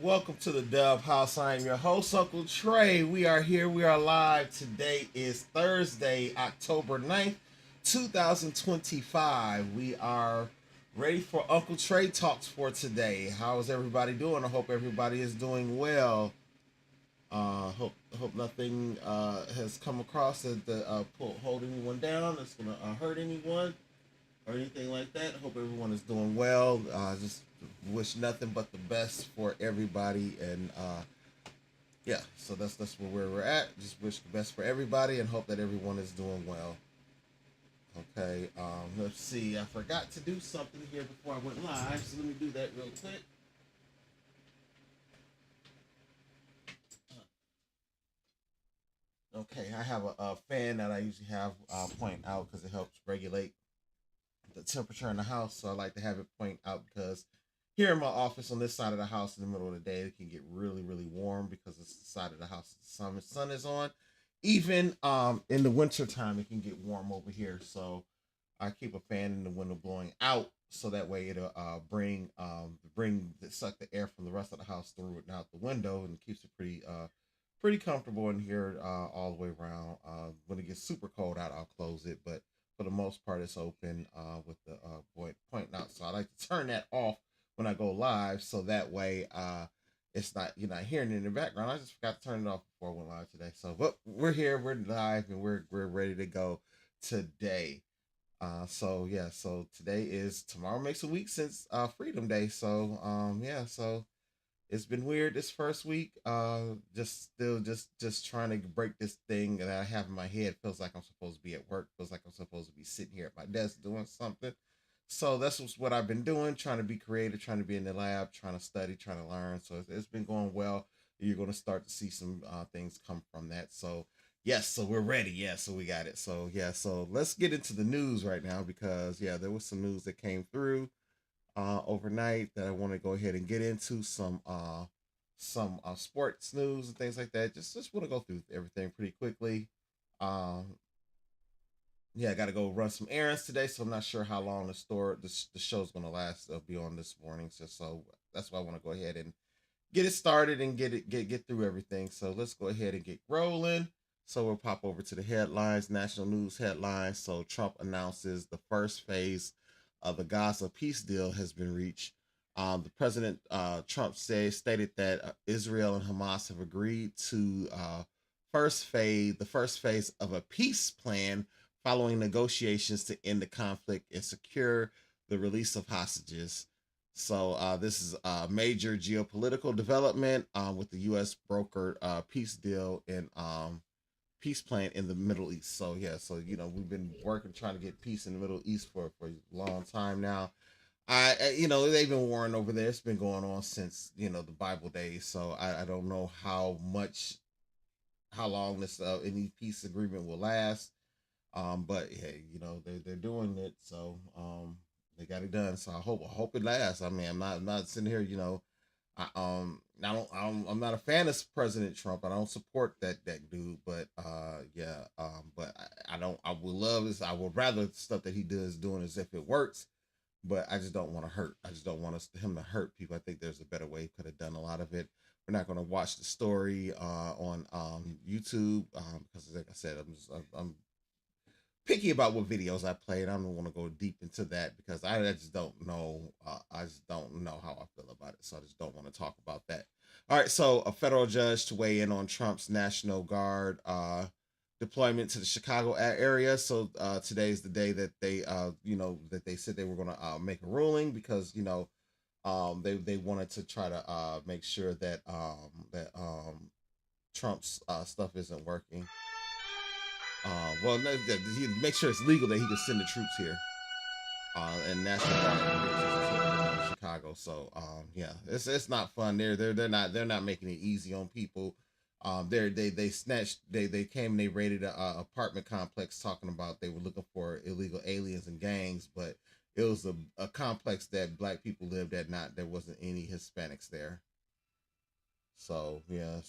Welcome to the Dub House. I am your host, Uncle Trey. We are here. We are live. Today is Thursday, October 9th, 2025. We are ready for Uncle Trey Talks for today. How is everybody doing? I hope everybody is doing well. Hope nothing has come across that hold anyone down. That's going to hurt anyone or anything like that. Hope everyone is doing well. Just wish nothing but the best for everybody, and yeah, so that's where we're at. Just wish the best for everybody and hope that everyone is doing well. Okay, let's see. I forgot to do something here before I went live, so let me do that real quick. Okay, I have a fan that I usually have point out because it helps regulate the temperature in the house. So I like to have it point out because here in my office on this side of the house in the middle of the day, it can get really, really warm because it's the side of the house the sun is on. Even in the winter time, it can get warm over here. So I keep a fan in the window blowing out so that way it'll suck the air from the rest of the house through it and out the window, and keeps it pretty comfortable in here all the way around. When it gets super cold out, I'll close it, but for the most part, it's open with the pointing out. So I like to turn that off when I go live, so that way it's not, you're not hearing it in the background. I just forgot to turn it off before I went live today. So, but we're here, we're live, and we're ready to go today. So yeah, so tomorrow makes a week since Freedom Day. So yeah, so it's been weird this first week. Just trying to break this thing that I have in my head. Feels like I'm supposed to be at work. Feels like I'm supposed to be sitting here at my desk doing something. So that's what I've been doing, trying to be creative, trying to be in the lab, trying to study, trying to learn. So it's been going well. You're going to start to see some things come from that. So yes, so we're ready. Yeah, so we got it. So yeah, so let's get into the news right now, because yeah, there was some news that came through overnight that I want to go ahead and get into. Some sports news and things like that. Just want to go through everything pretty quickly. Um, yeah, I got to go run some errands today, so I'm not sure how long the show's gonna last. They'll be on this morning, so that's why I want to go ahead and get it started and get through everything. So let's go ahead and get rolling. So we'll pop over to the headlines, national news headlines. So Trump announces the first phase of the Gaza peace deal has been reached. The president Trump stated that Israel and Hamas have agreed to the first phase of a peace plan following negotiations to end the conflict and secure the release of hostages. So this is a major geopolitical development with the U.S. brokered peace deal and peace plan in the Middle East. So yeah, so we've been working trying to get peace in the Middle East for a long time now. They've been warring over there. It's been going on since the Bible days. So I don't know how long this any peace agreement will last. But hey, they're doing it, so they got it done. So I hope it lasts. I mean, I'm not sitting here, I'm not a fan of President Trump. I don't support that dude, but yeah, but I would love this. I would rather stuff that he does doing as if it works, but I just don't want to hurt. I just don't want him to hurt people. I think there's a better way. He could have done a lot of it. We're not going to watch the story on YouTube because, like I said, I'm picky about what videos I play, and I don't want to go deep into that because I just don't know. I just don't know how I feel about it, so I just don't want to talk about that. All right, so a federal judge to weigh in on Trump's National Guard deployment to the Chicago area. So today's the day that they said they were going to make a ruling because they wanted to try to make sure that Trump's stuff isn't working. Well, no, he make sure it's legal that he can send the troops here. And National Guard in Chicago. Chicago. So yeah, it's not fun. They're not making it easy on people. They snatched they came and they raided a apartment complex talking about they were looking for illegal aliens and gangs, but it was a complex that black people lived at. Not there wasn't any Hispanics there. So yeah,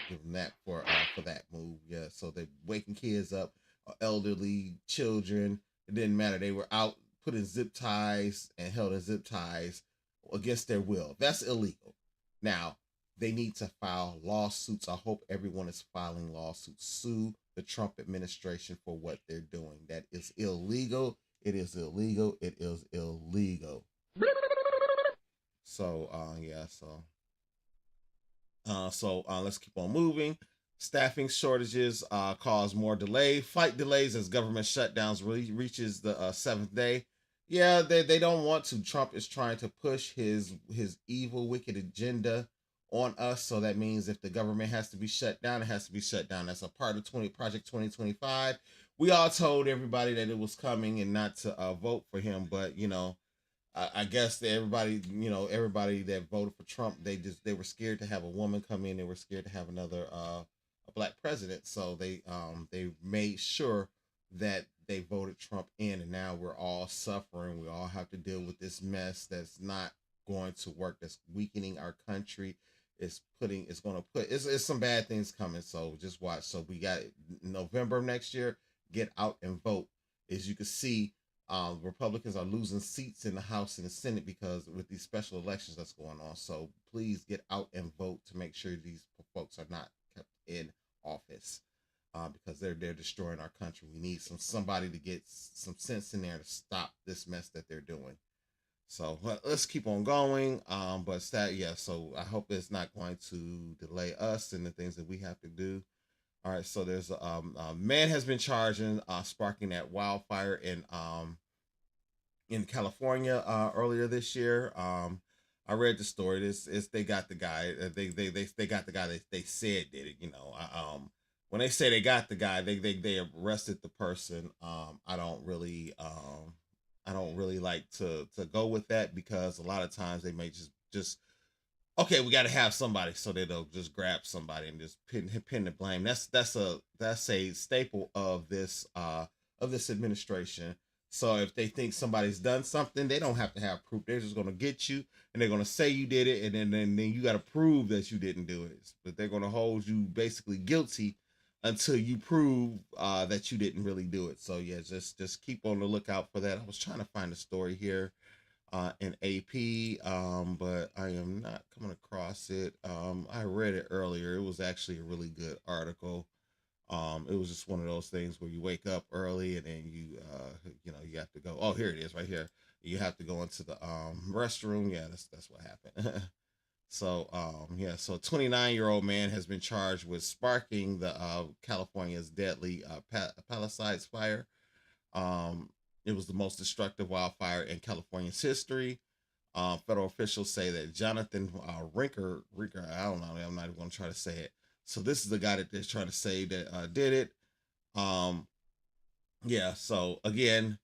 give them that for that move. Yeah, so they waking kids up, elderly children. It didn't matter. They were out put in zip ties and held in zip ties against their will. That's illegal. Now they need to file lawsuits. I hope everyone is filing lawsuits. Sue the Trump administration for what they're doing. That is illegal. It is illegal. It is illegal. So yeah, let's keep on moving. Staffing shortages cause more delay. Flight delays as government shutdowns reaches the seventh day. Yeah, they don't want to. Trump is trying to push his evil, wicked agenda on us. So that means if the government has to be shut down, it has to be shut down. That's a part of Project 2025. We all told everybody that it was coming and not to vote for him, but I guess that everybody that voted for Trump, they were scared to have a woman come in. They were scared to have another a black president. So they made sure that they voted Trump in, and now we're all suffering. We all have to deal with this mess that's not going to work. That's weakening our country. It's some bad things coming. So just watch. So we got November of next year. Get out and vote. As you can see, Republicans are losing seats in the House and the Senate because with these special elections that's going on. So please get out and vote to make sure these folks are not kept in office because they're destroying our country. We need somebody to get some sense in there to stop this mess that they're doing. So let's keep on going. So I hope it's not going to delay us and the things that we have to do. All right, so there's a man has been charged in sparking that wildfire in California earlier this year. I read the story. This is they got the guy. They got the guy they said did it. When they say they got the guy, they arrested the person. I don't really like to go with that because a lot of times they may just okay, we got to have somebody, so they'll just grab somebody and just pin the blame. That's a staple of this administration. So if they think somebody's done something, they don't have to have proof. They're just going to get you, and they're going to say you did it, and then you got to prove that you didn't do it. But they're going to hold you basically guilty until you prove that you didn't really do it. So yeah, just keep on the lookout for that. I was trying to find a story here in AP, but I am not coming across it. I read it earlier. It was actually a really good article. It was just one of those things where you wake up early and then you have to go. Oh, here it is, right here. You have to go into the restroom. Yeah, that's what happened. So 29-year-old man has been charged with sparking the California's deadly Palisades fire. Um, it was the most destructive wildfire in California's history. Federal officials say that Jonathan Rinker, I don't know, I'm not even going to try to say it. So this is the guy that they're trying to say that did it. Um, yeah. So again,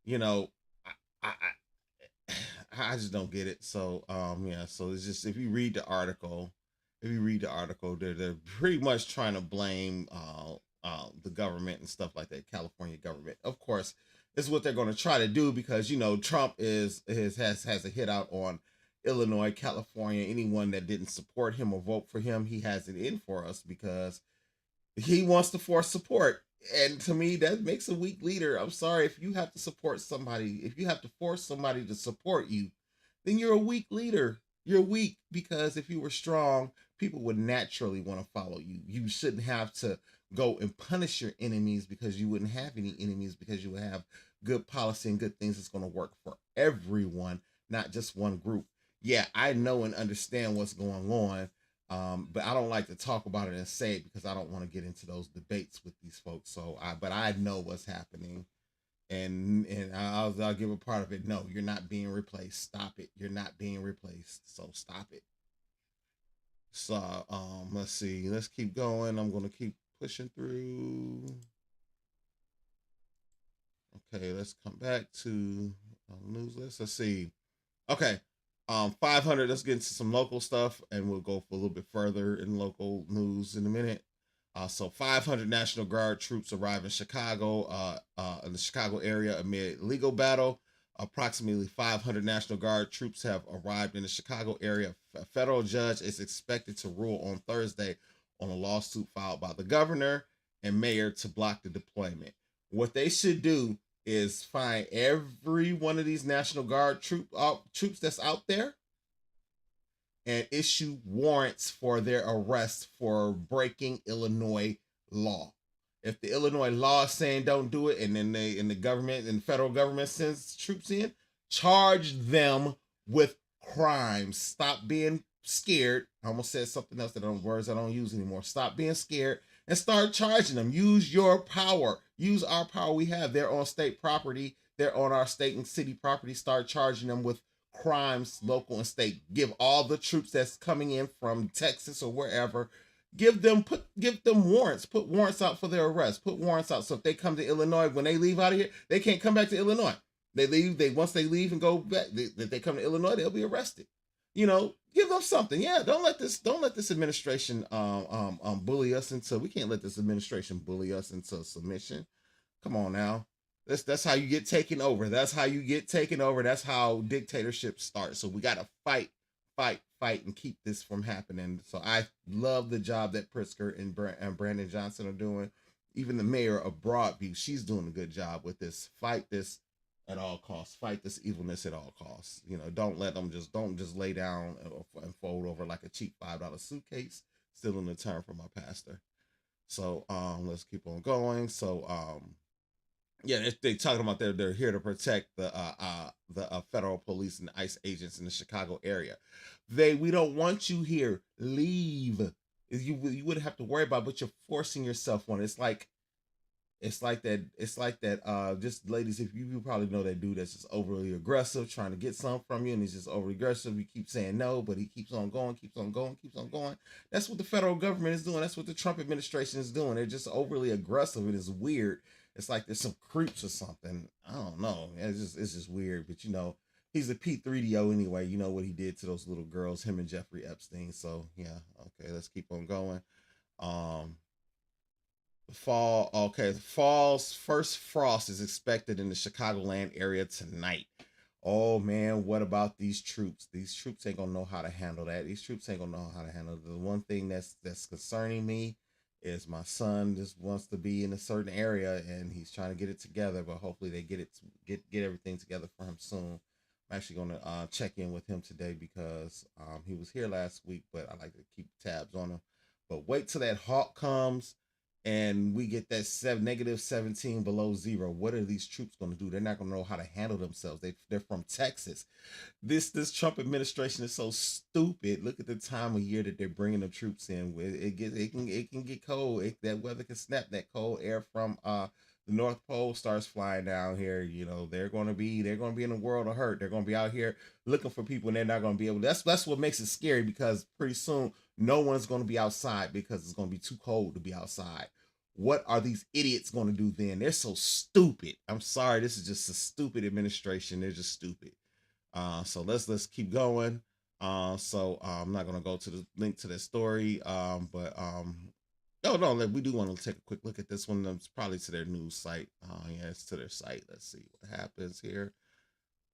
you know, I, I just don't get it. So yeah. So it's just if you read the article, they're pretty much trying to blame the government and stuff like that, California government. Of course, it's what they're going to try to do because Trump has a hit out on Illinois, California. Anyone that didn't support him or vote for him, he has it in for us because he wants to force support. And to me, that makes a weak leader. I'm sorry, if you have to support somebody, if you have to force somebody to support you, then you're a weak leader. You're weak because if you were strong, people would naturally want to follow you. You shouldn't have to go and punish your enemies because you wouldn't have any enemies because you would have good policy and good things that's going to work for everyone, not just one group. Yeah, I know and understand what's going on, but I don't like to talk about it and say it because I don't want to get into those debates with these folks. But I know what's happening, and I'll give a part of it. No, you're not being replaced. Stop it. You're not being replaced. So stop it. So let's see. Let's keep going. I'm gonna keep pushing through. Okay, let's come back to News list. Let's see. Okay. 500. Let's get into some local stuff, and we'll go for a little bit further in local news in a minute. So 500 National Guard troops arrive in Chicago, in the Chicago area amid legal battle. Approximately 500 National Guard troops have arrived in the Chicago area. A federal judge is expected to rule on Thursday on a lawsuit filed by the governor and mayor to block the deployment. What they should do is find every one of these National Guard troops that's out there and issue warrants for their arrest for breaking Illinois law. If the Illinois law is saying don't do it, and then the government and the federal government sends troops in, charge them with crimes. Stop being scared. I almost said something else that words I don't use anymore. Stop being scared and start charging them. Use your power. Use our power we have. They're on state property. They're on our state and city property. Start charging them with crimes, local and state. Give all the troops that's coming in from Texas or wherever, give them warrants. Put warrants out for their arrest. Put warrants out so if they come to Illinois, when they leave out of here, they can't come back to Illinois. They leave. Once they leave and go back, they come to Illinois, they'll be arrested. Give them something. Yeah, don't let this administration bully us into. We can't let this administration bully us into submission. Come on now. That's how you get taken over. That's how you get taken over. That's how dictatorship starts. So we got to fight, and keep this from happening. So I love the job that Pritzker and Brandon Johnson are doing. Even the mayor of Broadview, she's doing a good job with this. Fight this at all costs. Fight this evilness at all costs. Don't let them don't just lay down and fold over like a cheap $5 suitcase. Still in the term from my pastor. So let's keep on going. So yeah, they talking about they're here to protect the federal police and ICE agents in the Chicago area. We don't want you here. Leave. You wouldn't have to worry about, but you're forcing yourself on. It's like that. Just ladies, if you probably know that dude that's just overly aggressive, trying to get something from you, and he's just overly aggressive. You keep saying no, but he keeps on going. That's what the federal government is doing. That's what the Trump administration is doing. They're just overly aggressive. It is weird. It's like there's some creeps or something. I don't know. It's just weird. But he's a P3DO anyway. You know what he did to those little girls, him and Jeffrey Epstein. So yeah, okay, let's keep on going. Fall's first frost is expected in the Chicagoland area tonight. Oh man, what about these troops? These troops ain't gonna know how to handle that. These troops ain't gonna know how to handle it. The one thing that's concerning me is my son just wants to be in a certain area and he's trying to get it together, but hopefully they get everything together for him soon. I'm actually gonna check in with him today because he was here last week, but I like to keep tabs on him. But wait till that hawk comes and we get that -17 below zero. What are these troops going to do? They're not going to know how to handle themselves. They're from Texas. This Trump administration is so stupid. Look at the time of year that they're bringing the troops in. It can get cold. That weather can snap. That cold air from the North Pole starts flying down here. They're going to be in a world of hurt. They're going to be out here looking for people, and they're not going to be able. That's what makes it scary, because pretty soon no one's going to be outside because it's going to be too cold to be outside. What are these idiots going to do then? They're so stupid. I'm sorry, this is just a stupid administration. They're just stupid. So let's keep going. So I'm not going to go to the link to that story. But no, we do want to take a quick look at this one. It's probably to their news site. Yeah, it's to their site. Let's see what happens here.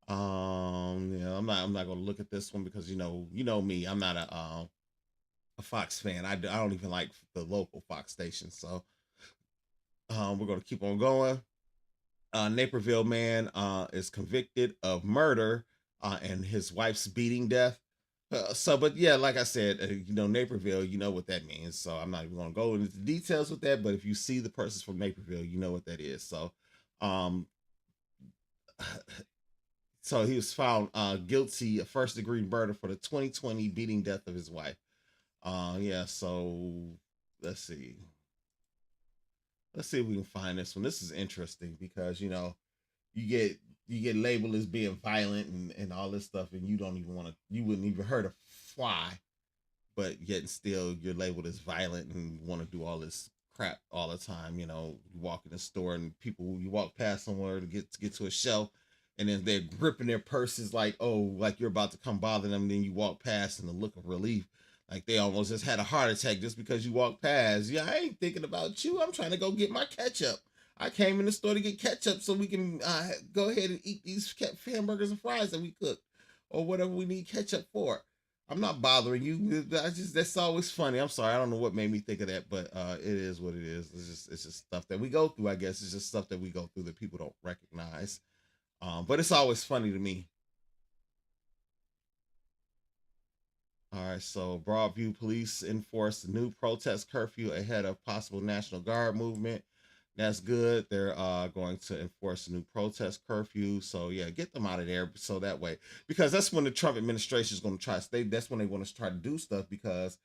I'm not going to look at this one because you know me. I'm not a Fox fan. I don't even like the local Fox station. So we're going to keep on going. Naperville man is convicted of murder and his wife's beating death. But yeah, like I said, Naperville, you know what that means. So I'm not even going to go into the details with that. But if you see the persons from Naperville, you know what that is. So, so he was found guilty of first-degree murder for the 2020 beating death of his wife. Yeah. So let's see. Let's see if we can find this one. This is interesting because you get labeled as being violent and all this stuff, and you wouldn't even hurt a fly, but yet and still you're labeled as violent and want to do all this crap all the time. You walk in the store and you walk past somewhere to get to a shelf, and then they're gripping their purses like, oh, like you're about to come bother them. And then you walk past and the look of relief, like they almost just had a heart attack just because you walked past. Yeah, I ain't thinking about you. I'm trying to go get my ketchup. I came in the store to get ketchup so we can go ahead and eat these hamburgers and fries that we cooked, or whatever we need ketchup for. I'm not bothering you. I just That's always funny. I'm sorry. I don't know what made me think of that, but it is what it is. It's just stuff that we go through. I guess it's just stuff that we go through that people don't recognize. But it's always funny to me. All right, so Broadview police enforced a new protest curfew ahead of possible National Guard movement. That's good. They're going to enforce a new protest curfew. So yeah, get them out of there. So that way, because that's when the Trump administration is going to try to stay. That's when they want to try to do stuff because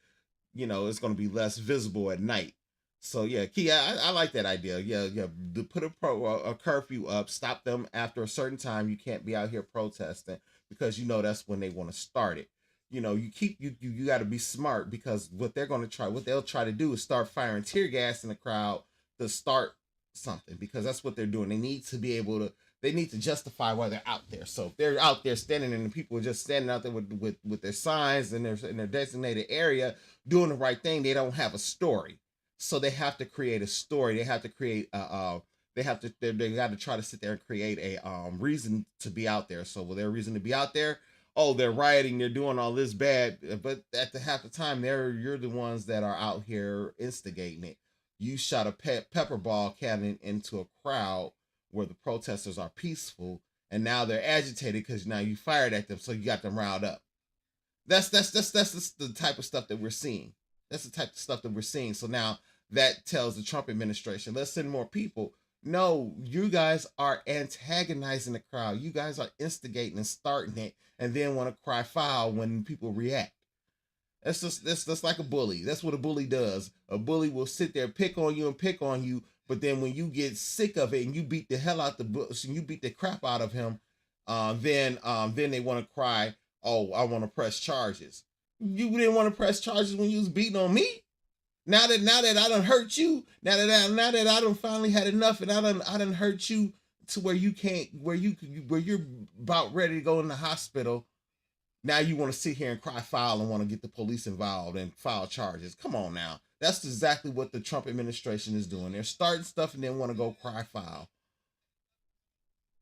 it's going to be less visible at night. So yeah, Key, I like that idea. Yeah, yeah. To put a curfew up, stop them after a certain time. You can't be out here protesting because that's when they want to start it. You got to be smart because what they'll try to do is start firing tear gas in the crowd to start something because that's what they're doing. They need to justify why they're out there. So if they're out there standing and the people are just standing out there with their signs in their designated area doing the right thing, they don't have a story. So they have to create a story. They have to create they got to try to sit there and create a reason to be out there. So with their reason to be out there, oh, they're rioting, they're doing all this bad, but at the half the time, you're the ones that are out here instigating it. You shot a pepper ball cannon into a crowd where the protesters are peaceful, and now they're agitated because now you fired at them, so you got them riled up. That's the type of stuff that we're seeing. That's the type of stuff that we're seeing. So now that tells the Trump administration, let's send more people. No, you guys are antagonizing the crowd. You guys are instigating and starting it, and then want to cry foul when people react. That's like a bully. That's what a bully does. A bully will sit there, pick on you and pick on you, but then when you get sick of it and you beat the hell out the bush and you beat the crap out of him, then they want to cry, oh, I want to press charges. You didn't want to press charges when you was beating on me. Now that I done hurt you, now that I done finally had enough, and I done hurt you to where you can't, where you're about ready to go in the hospital. Now you want to sit here and cry foul and want to get the police involved and file charges. Come on now. That's exactly what the Trump administration is doing. They're starting stuff and then want to go cry foul.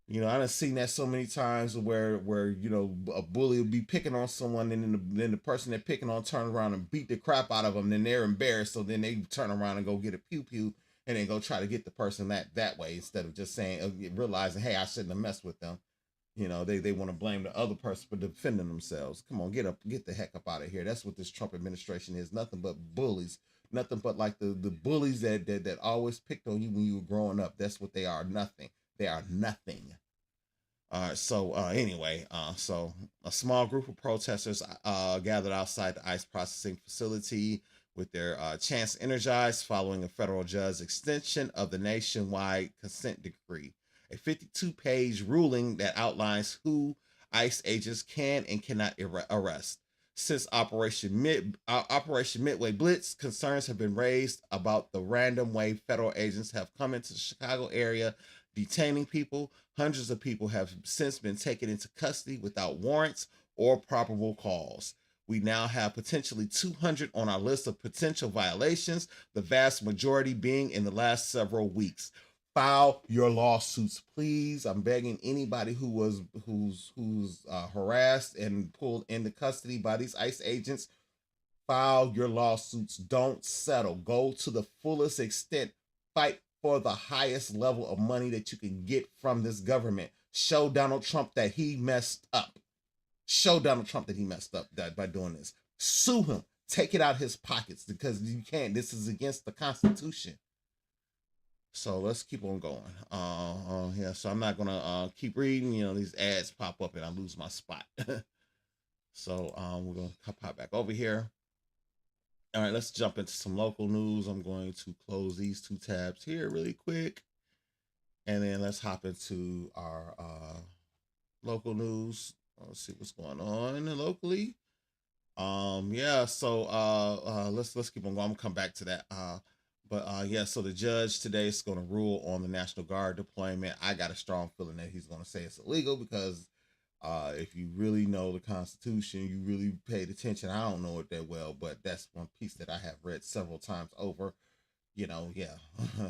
I done seen that so many times where a bully will be picking on someone, and then the person they're picking on turn around and beat the crap out of them. Then they're embarrassed, so then they turn around and go get a pew pew and then go try to get the person that way instead of just saying, realizing, hey, I shouldn't have messed with them. They want to blame the other person for defending themselves. Come on, get the heck up out of here. That's what this Trump administration is. Nothing but bullies. Nothing but like the bullies that always picked on you when you were growing up. That's what they are. Nothing. They are nothing. So anyway, so a small group of protesters gathered outside the ICE processing facility with their chants energized following a federal judge's extension of the nationwide consent decree, a 52-page ruling that outlines who ICE agents can and cannot arrest. Since Operation Midway Blitz, concerns have been raised about the random way federal agents have come into the Chicago area detaining people. Hundreds of people have since been taken into custody without warrants or probable cause. We now have potentially 200 on our list of potential violations, the vast majority being in the last several weeks. File your lawsuits, please. I'm begging anybody who's harassed and pulled into custody by these ICE agents. File your lawsuits. Don't settle. Go to the fullest extent. Fight for the highest level of money that you can get from this government. Show Donald Trump that he messed up. Show Donald Trump that he messed up by doing this. Sue him. Take it out of his pockets because you can't. This is against the Constitution. So let's keep on going. Yeah, so I'm not gonna keep reading. These ads pop up and I lose my spot. So we're gonna pop back over here. All right, let's jump into some local news. I'm going to close these two tabs here really quick, and then let's hop into our local news. Let's see what's going on locally. Yeah. So let's keep on going. I'm gonna come back to that. But yeah, so the judge today is going to rule on the National Guard deployment. I got a strong feeling that he's going to say it's illegal because if you really know the Constitution, you really paid attention. I don't know it that well, but that's one piece that I have read several times over. Yeah,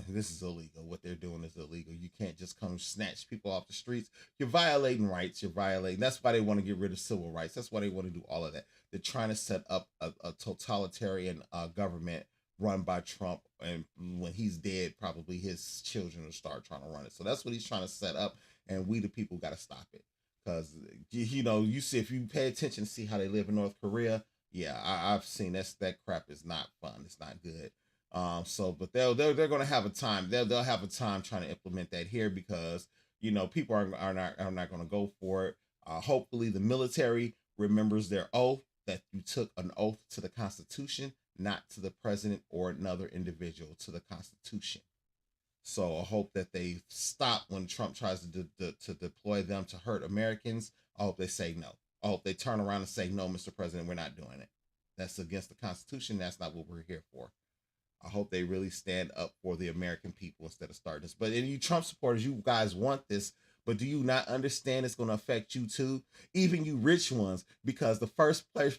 this is illegal. What they're doing is illegal. You can't just come snatch people off the streets. You're violating rights. You're violating. That's why they want to get rid of civil rights. That's why they want to do all of that. They're trying to set up a totalitarian government run by Trump. And when he's dead, probably his children will start trying to run it. So that's what he's trying to set up. And we, the people, got to stop it. Because, you see, if you pay attention to see how they live in North Korea, yeah, I've seen that crap is not fun. It's not good. But they're going to have a time. They'll have a time trying to implement that here because people are not going to go for it. Hopefully, the military remembers their oath that you took an oath to the Constitution, not to the president or another individual, to the Constitution. So I hope that they stop when Trump tries to deploy them to hurt Americans. I hope they say no. I hope they turn around and say no, Mr. President, we're not doing it. That's against the Constitution. That's not what we're here for. I hope they really stand up for the American people instead of starting this. But you Trump supporters, you guys want this, but do you not understand it's going to affect you too? Even you rich ones, because the first place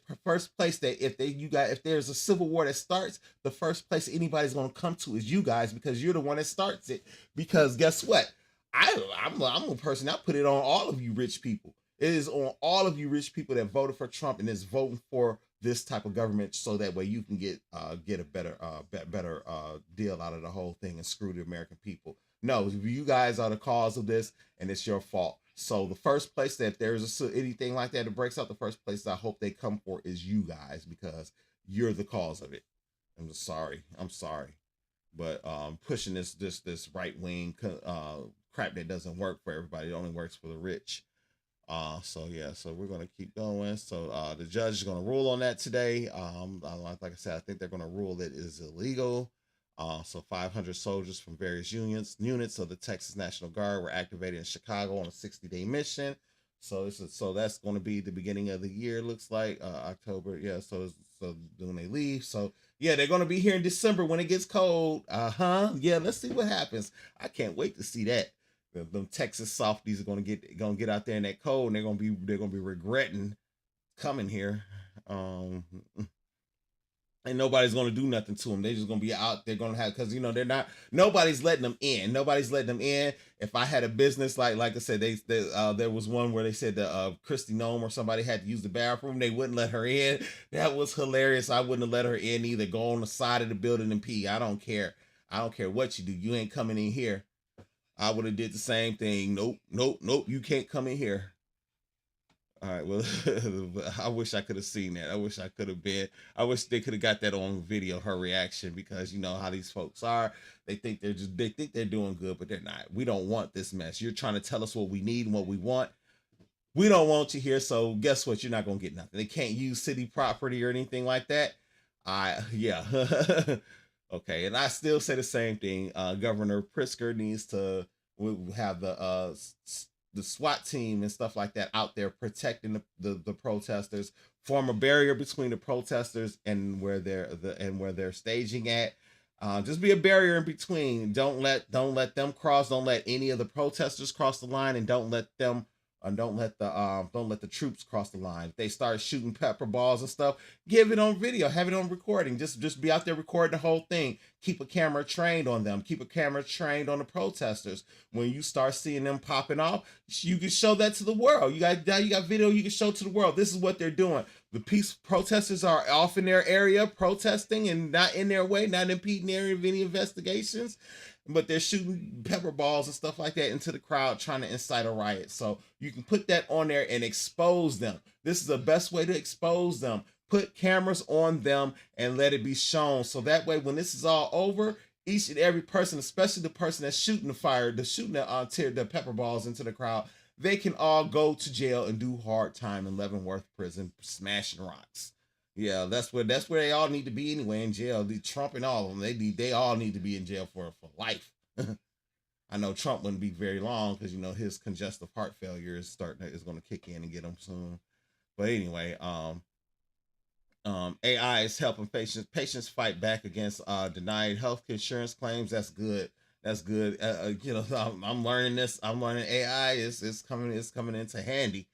that if there's a civil war that starts, the first place anybody's going to come to is you guys because you're the one that starts it. Because guess what? I'm a person. I put it on all of you rich people. It is on all of you rich people that voted for Trump and is voting for this type of government so that way you can get a better deal out of the whole thing and screw the American people. No, you guys are the cause of this and it's your fault. So the first place that if there's anything like that breaks out, the first place I hope they come for is you guys because you're the cause of it. I'm just sorry. I'm sorry. But pushing this right wing crap that doesn't work for everybody. It only works for the rich. So we're gonna keep going. So the judge is gonna rule on that today. Like I said, I think they're gonna rule that it is illegal. So 500 soldiers from various units of the Texas National Guard were activated in Chicago on a 60-day mission. So that's going to be the beginning of the year. Looks like October. Yeah. So when they leave, so yeah, they're going to be here in December when it gets cold. Yeah. Let's see what happens. I can't wait to see that. Them Texas softies are gonna get out there in that cold, and they're gonna be regretting coming here. And nobody's gonna do nothing to them. They're just gonna be out. They're gonna have because they're not. Nobody's letting them in. Nobody's letting them in. If I had a business like I said, there was one where they said that Kristi Noem or somebody had to use the bathroom. They wouldn't let her in. That was hilarious. I wouldn't have let her in either. Go on the side of the building and pee. I don't care. I don't care what you do. You ain't coming in here. I would have did the same thing. Nope. You can't come in here. All right. Well, I wish I could have seen that. I wish I could have been. I wish they could have got that on video, her reaction, because you know how these folks are. They think they're doing good, but they're not. We don't want this mess. You're trying to tell us what we need and what we want. We don't want you here. So guess what? You're not gonna get nothing. They can't use city property or anything like that. Yeah. Okay, and I still say the same thing. Governor Pritzker needs to have the SWAT team and stuff like that out there protecting the protesters, form a barrier between the protesters and where they're staging at. Just be a barrier in between. Don't let them cross. Don't let any of the protesters cross the line, and don't let the troops cross the line. If they start shooting pepper balls and stuff, give it on video, have it on recording. Just be out there recording the whole thing. Keep a camera trained on them. Keep a camera trained on the protesters. When you start seeing them popping off, you can show that to the world. You got video you can show to the world. This is what they're doing. The peace protesters are off in their area protesting and not in their way, not impeding any investigations. But they're shooting pepper balls and stuff like that into the crowd, trying to incite a riot. So you can put that on there and expose them. This is the best way to expose them. Put cameras on them and let it be shown. So that way, when this is all over, each and every person, especially the person that's shooting the pepper balls into the crowd, they can all go to jail and do hard time in Leavenworth prison, smashing rocks. Yeah, that's where they all need to be anyway, in jail. Trump and all of them, they all need to be in jail for life. I know Trump wouldn't be very long because his congestive heart failure is going to kick in and get him soon. But anyway, AI is helping patients fight back against denied health insurance claims. That's good. That's good. I'm learning this. I'm learning AI is coming into handy.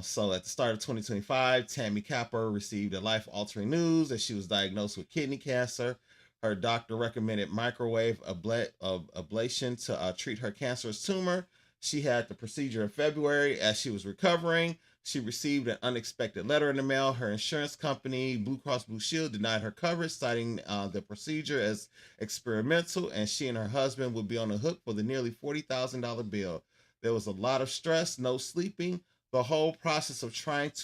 So at the start of 2025, Tammy Capper received a life-altering news that she was diagnosed with kidney cancer. Her doctor recommended microwave ablation to treat her cancerous tumor. She had the procedure in February. As she was recovering, she received an unexpected letter in the mail. Her insurance company, Blue Cross Blue Shield, denied her coverage, citing the procedure as experimental, and she and her husband would be on the hook for the nearly $40,000 bill. There was a lot of stress, no sleeping, the whole process of trying to